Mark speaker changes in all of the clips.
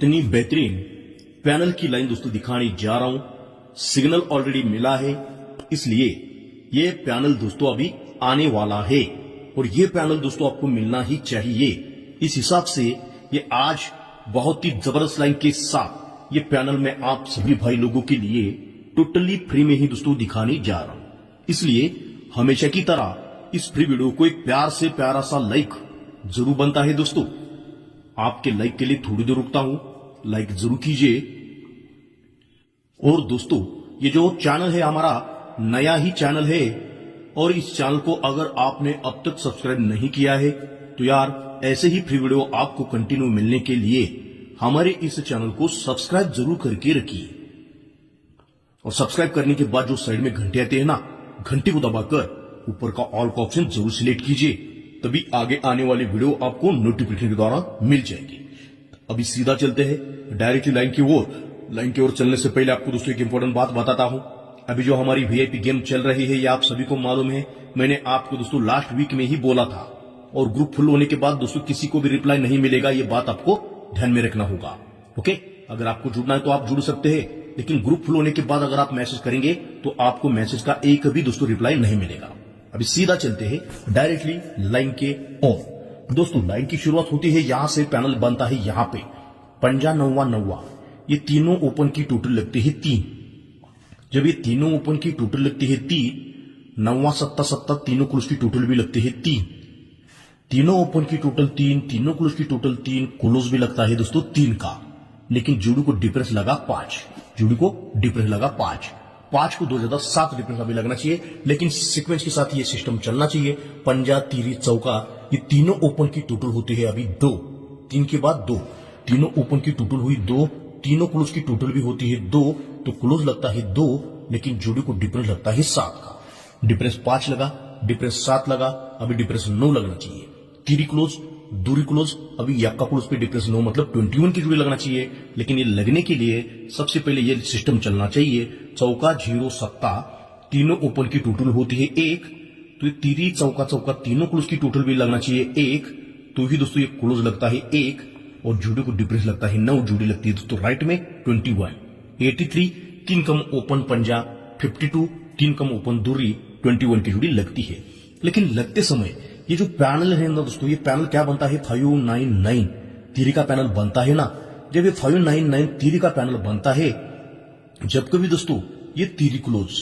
Speaker 1: इतनी बेहतरीन पैनल की लाइन दोस्तों दिखाने जा रहा हूं। सिग्नल ऑलरेडी मिला है, इसलिए ये पैनल दोस्तों अभी आने वाला है और ये पैनल दोस्तों आपको मिलना ही चाहिए। इस हिसाब से ये आज बहुत ही जबरदस्त लाइन के साथ ये पैनल मैं आप सभी भाई लोगों के लिए टोटली फ्री में ही दोस्तों दिखाने जा रहा हूं। इसलिए हमेशा की तरह इस फ्री वीडियो को एक प्यार से प्यारा सा लाइक जरूर बनता है दोस्तों। आपके लाइक के लिए थोड़ी देर रुकता हूं, लाइक जरूर कीजिए। और दोस्तों ये जो चैनल है हमारा नया ही चैनल है और इस चैनल को अगर आपने अब तक सब्सक्राइब नहीं किया है तो यार ऐसे ही फ्री वीडियो आपको कंटिन्यू मिलने के लिए हमारे इस चैनल को सब्सक्राइब जरूर करके रखिए। और सब्सक्राइब करने के बाद जो साइड में घंटे आते हैं ना, घंटे को दबाकर ऊपर का ऑल का ऑप्शन जरूर सिलेक्ट कीजिए, तभी आगे आने वाली वीडियो आपको नोटिफिकेशन के द्वारा मिल जाएगी। अभी सीधा चलते हैं डायरेक्टली लाइन की ओर। लाइन की ओर चलने से पहले आपको दोस्तों एक इंपॉर्टेंट बात बताता हूं। अभी जो हमारी वीआईपी गेम चल रही है ये आप सभी को मालूम है। मैंने आपको दोस्तों लास्ट वीक में ही बोला था और ग्रुप फुल होने के बाद दोस्तों किसी को भी रिप्लाई नहीं मिलेगा, ये बात आपको ध्यान में रखना होगा। ओके, अगर आपको जुड़ना है तो आप जुड़ सकते हैं, लेकिन ग्रुप फुल होने के बाद अगर आप मैसेज करेंगे तो आपको मैसेज का एक भी दोस्तों रिप्लाई नहीं मिलेगा। अभी सीधा चलते हैं डायरेक्टली लाइन के ओर। दोस्तों लाइन की शुरुआत होती है यहां से, पैनल बनता है यहां पे पंजा नौवा नौवा। ये तीनों ओपन की टोटल लगती है 3। जब ये तीनों ओपन की टोटल लगती है 3, नौवा सत्ता सत्ता तीनों क्लोज की टोटल भी लगती है 3। तीनों ओपन की टोटल 3, तीनों क्लोज की टोटल 3, क्लोज भी लगता है दोस्तों 3 का। लेकिन जोड़ी को डिफरेंस लगा 5, जोड़ी को डिफरेंस लगा 5 को 2 ज्यादा 7 डिफरेंस अभी लगना चाहिए, लेकिन सीक्वेंस के साथ ये सिस्टम चलना चाहिए। पंजा तीरी चौका ये तीनों ओपन की टोटल होती है अभी 2, 3 के बाद 2, तीनों ओपन की टोटल हुई 2, तीनों क्लोज की टोटल भी होती है 2, तो क्लोज लगता है 2, लेकिन जोड़ी को डिफरेंस लगता है 7 का। डिफरेंस 5 लगा, डिफरेंस 7 लगा, अभी डिफरेंस 9 लगना चाहिए। तीरी क्लोज दूरी क्लोज, अभी यक्का क्लोज पे डिफरेंस 9 मतलब 21 की जोड़ी लगना चाहिए। लेकिन ये लगने के लिए सबसे पहले ये सिस्टम चलना चाहिए। चौका 0 सत्ता तीनों ओपन की टोटल होती है 1, तो ये तीरी चौका चौका तीनों क्लोज की टोटल भी लगना चाहिए 1, तो ही दोस्तों ये क्लोज लगता है 1 और जोड़ी को डिफरेंस लगता है 9, जोड़ी लगती है दोस्तों राइट में 21। 83 3 कम ओपन पंजा, 52 3 कम ओपन दूरी 21 की जोड़ी लगती है। लेकिन लगते समय ये जो पैनल है ना दोस्तों, ये पैनल क्या बनता है 599 तीरी का पैनल बनता है ना। जब ये 599 तीरी का पैनल बनता है, जब कभी दोस्तों ये तीरी क्लोज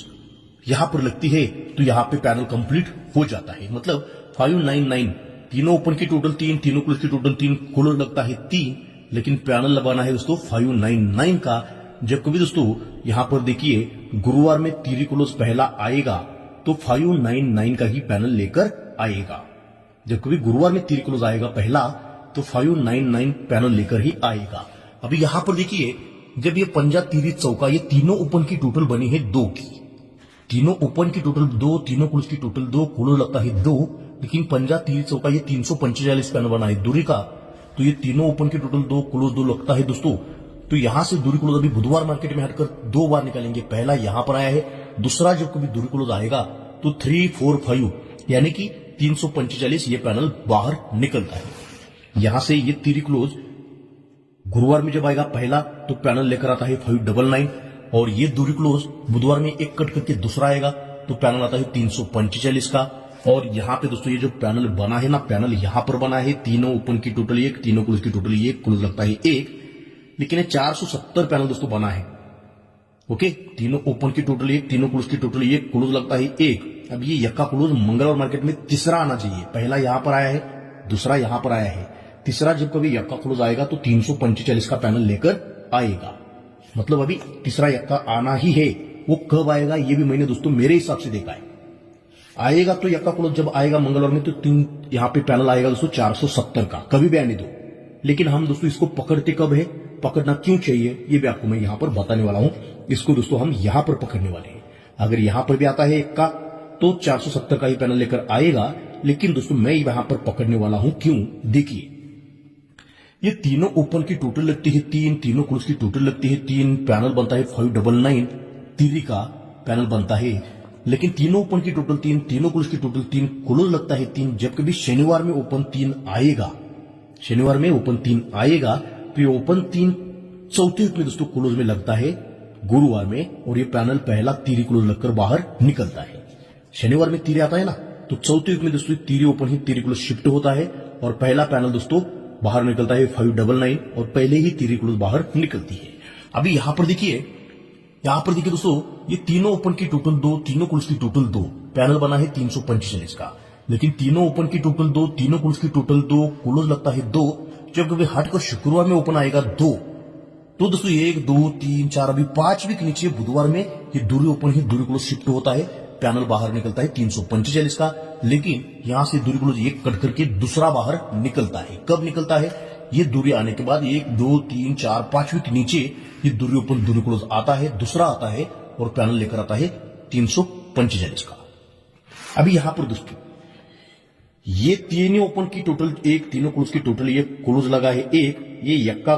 Speaker 1: यहां पर लगती है तो यहां पे पैनल कंप्लीट हो जाता है। मतलब 599 तीनों ओपन की टोटल 3, तीनों क्लोज की टोटल 3, क्लोज लगता है 3, लेकिन पैनल लगाना है दोस्तों 599 का। जब कभी दोस्तों यहां पर देखिए गुरुवार में तीरी क्लोज पहला आएगा तो 599 का ही पैनल लेकर आएगा। जब कभी गुरुवार में तीरी क्लोज आएगा पहला तो 599 पैनल लेकर ही आएगा। अभी यहां पर देखिए जब ये पंजा तीरी चौका ये तीनों ओपन की टोटल बनी है 2 की, तीनों ओपन की टोटल 2, तीनों क्लोज की टोटल 2, क्लोज लगता है 2, लेकिन पंजा तीरी चौका ये 345 पैनल बना है दूरी का, तो ये तीनों ओपन की टोटल 2, क्लोज 2 लगता है दोस्तों। तो यहां से दूरी क्लोज अभी बुधवार मार्केट में हटकर 2 बार निकालेंगे। पहला यहां पर आया है, दूसरा जब कभी दूरी क्लोज आएगा तो 3, 4, 5 यानी कि 345 ये पैनल बाहर निकलता है। यहां से ये तीरी क्लोज गुरुवार में जब आएगा पहला तो पैनल लेकर आता है 599, और ये दूरी क्लोज बुधवार में एक कट करके दूसरा आएगा तो पैनल आता है 345 का। और यहां पे दोस्तों ये जो पैनल बना है ना, पैनल यहां पर बना है तीनों ओपन की टोटल 1, तीनों क्लोज की टोटल 1, क्लोज लगता है 1, लेकिन ये 470 पैनल दोस्तों बना है। ओके, तीनों ओपन की टोटल 1, तीनों क्लोज की टोटल 1, क्लोज लगता है 1। अब ये यक्का क्लोज मंगलवार मार्केट में तीसरा आना चाहिए। पहला यहां पर आया है, दूसरा यहां पर आया है, तीसरा जब कभी यक्का क्लोज आएगा तो 345 का पैनल लेकर आएगा। मतलब अभी तीसरा यक्का आना ही है। वो कब आएगा ये भी मैंने दोस्तों मेरे हिसाब से देखा है। आएगा तो यक्का क्लोज जब आएगा मंगलवार में तो यहां पे पैनल आएगा दोस्तों 470 का, कभी भी आने दो। लेकिन हम दोस्तों इसको पकड़ते कब है, पकड़ना क्यों चाहिए ये भी आपको मैं यहां पर बताने वाला हूं। इसको दोस्तों हम यहां पर पकड़ने वाले हैं। अगर यहां पर भी आता है 1 का तो 470 का ही पैनल लेकर आएगा, लेकिन दोस्तों मैं यहां पर पकड़ने वाला हूं क्यों, देखिए ये तीनों ओपन की टोटल लगती है 3, तीनों क्लोज की टोटल लगती है 3, पैनल बनता है 599 तीरी का पैनल बनता है, लेकिन तीनों ओपन की टोटल 3, तीनों क्लोज की टोटल 3, क्लोज लगता है 3। जब कभी शनिवार में ओपन 3 आएगा, शनिवार में ओपन 3 आएगा तो ये ओपन 3 चौथे वीक में दोस्तों क्लोज में लगता है गुरुवार में, और ये पैनल पहला तीरी क्लोज लगकर बाहर निकलता है। शनिवार में तीरी आता है ना, तो चौथे वीक में दोस्तों तीरी ओपन ही तीरी क्लोज शिफ्ट होता है और पहला पैनल दोस्तों बाहर निकलता है 599 और पहले ही तीरी क्लोज बाहर निकलती है। अभी यहां पर देखिए दोस्तों, ये तीनों ओपन की टोटल 2, तीनों क्लोज की टोटल 2, पैनल बना है 345 का, लेकिन तीनों ओपन की टोटल 2, तीनों क्लोज की टोटल 2, क्लोज लगता है 2। जब कभी हटकर शुक्रवार में ओपन आएगा 2, तो दोस्तों 1, 2, 3, 4 अभी 5 वीक नीचे बुधवार में ये दूरी ओपन ही दूरी क्लोज शिफ्ट होता है, पैनल बाहर निकलता है 345 का, लेकिन यहां से दूरी क्लोज एक कट करके दूसरा बाहर निकलता है। कब निकलता है? ये दूरी आने के बाद 1, 2, 3, 4, 5 वीक नीचे ये दूरी ओपन दूरी क्लोज आता है, दूसरा आता है और पैनल लेकर आता है 345 का। अभी यहां पर दोस्तों ये तीनों ओपन की टोटल 1, तीनों क्लोज की टोटल ये क्लोज लगा है 1, ये यक्का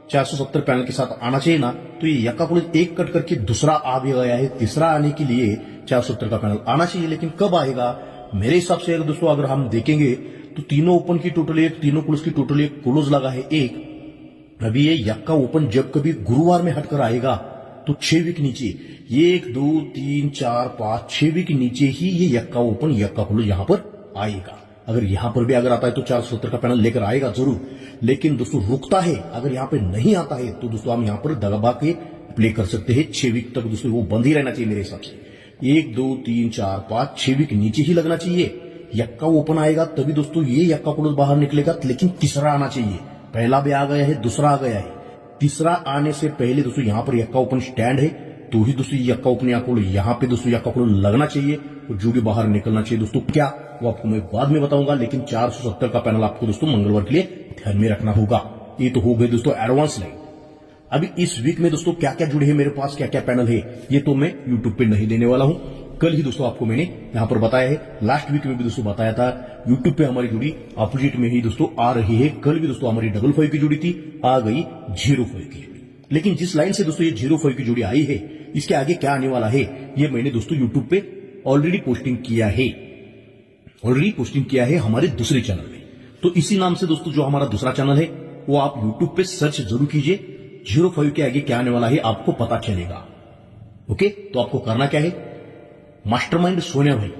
Speaker 1: 470 पैनल के साथ आना चाहिए ना, तो ये यक्का क्लोज एक कट करके दूसरा आ भी गया है, तीसरा आने के लिए 470 का पैनल आना चाहिए, लेकिन कब आएगा? मेरे हिसाब से दोस्तों अगर हम देखेंगे तो तीनों ओपन की टोटल 1, तीनों क्लोज की टोटल 1, क्लोज लगा है 1। अभी ये यक्का ओपन जब कभी गुरुवार में हटकर आएगा तो 6 वीक नीचे 1, 2, 3, 4, 5, 6 वीक नीचे ही ये यक्का ओपन यक्का क्लोज यहां पर आएगा। अगर यहां पर भी अगर आता है तो 470 का पैनल लेकर आएगा जरूर, लेकिन दोस्तों रुकता है। अगर यहां पे नहीं आता है तो दोस्तों हम यहां पर दबा के प्ले कर सकते हैं। 6 वीक तक दोस्तों वो बंद ही रहना चाहिए मेरे हिसाब से। 1, 2, 3, 4, 5, 6 वीक नीचे ही लगना चाहिए। यक्का ओपन आएगा तभी दोस्तों ये यक्का क्लोज बाहर निकलेगा, लेकिन तीसरा आना चाहिए। पहला भी आ गया है, दूसरा आ गया है, तीसरा आने से पहले दोस्तों यहां पर यक्का ओपन स्टैंड है, तो ही दोस्तों यक्का ओपन यहां पे दोस्तों यक्का क्लोज लगना चाहिए और जो भी बाहर निकलना चाहिए दोस्तों क्या, वो आपको मैं बाद में बताऊंगा। लेकिन 470 का पैनल आपको दोस्तों मंगलवार के लिए ध्यान में रखना होगा। ये तो हो गए दोस्तों एडवांस लाइन। अभी इस वीक में दोस्तों क्या क्या जुड़े हैं मेरे पास, क्या क्या पैनल है, ये तो मैं यूट्यूब पे नहीं देने वाला हूं। कल ही दोस्तों आपको मैंने यहां पर बताया है, लास्ट वीक में भी दोस्तों बताया था। यूट्यूब पे हमारी जुड़ी अपोजिट में ही दोस्तों आ रही है। कल भी दोस्तों हमारी 55 की जुड़ी थी, आ गई 05 की। लेकिन जिस लाइन से दोस्तों ये 05 की जोड़ी आई है, इसके आगे क्या आने वाला है ये मैंने दोस्तों यूट्यूब पे ऑलरेडी पोस्टिंग किया है हमारे दूसरे चैनल में। तो इसी नाम से दोस्तों जो हमारा दूसरा चैनल है वो आप यूट्यूब पे सर्च जरूर कीजिए। 05 के आगे क्या आने वाला है आपको पता चलेगा। ओके, तो आपको करना क्या है, मास्टरमाइंड सोनिया भाई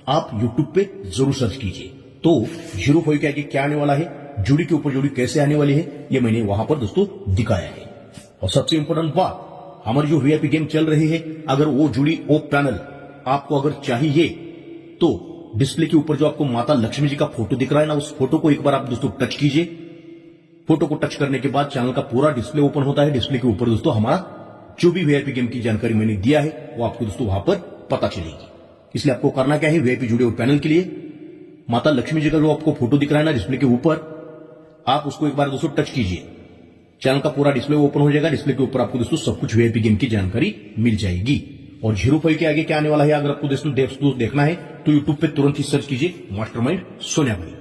Speaker 1: आप यूट्यूब पे जरूर सर्च कीजिए। तो 05 के आगे क्या आने वाला है, जोड़ी के ऊपर जोड़ी कैसे आने वाली है, ये मैंने वहां पर दोस्तों दिखाया है। और सबसे इंपॉर्टेंट बात, हमारी जो वीआईपी गेम चल रही है, अगर वो जुड़ी ओ पैनल आपको अगर चाहिए तो डिस्प्ले के ऊपर जो आपको माता लक्ष्मी जी का फोटो दिख रहा है ना, उस फोटो को एक बार आप दोस्तों टच कीजिए। फोटो को टच करने के बाद चैनल का पूरा डिस्प्ले ओपन होता है। डिस्प्ले के ऊपर दोस्तों हमारा जो भी वीआईपी गेम की जानकारी मैंने दिया है वो आपको दोस्तों वहां पर पता चलेगी। इसलिए आपको करना क्या है, वीआईपी जुड़े हुए पैनल के लिए माता लक्ष्मी जी का जो आपको फोटो दिख रहा है ना डिस्प्ले के ऊपर, आप उसको एक बार दोस्तों टच कीजिए। चैनल का पूरा डिस्प्ले ओपन हो जाएगा। डिस्प्ले के ऊपर आपको दोस्तों सब कुछ वीआईपी गेम की जानकारी मिल जाएगी। और 05 के आगे क्या आने वाला है अगर आपको दोस्तों देखना है तो यूट्यूब पे तुरंत ही सर्च कीजिए मास्टरमाइंड सोनिया भाई।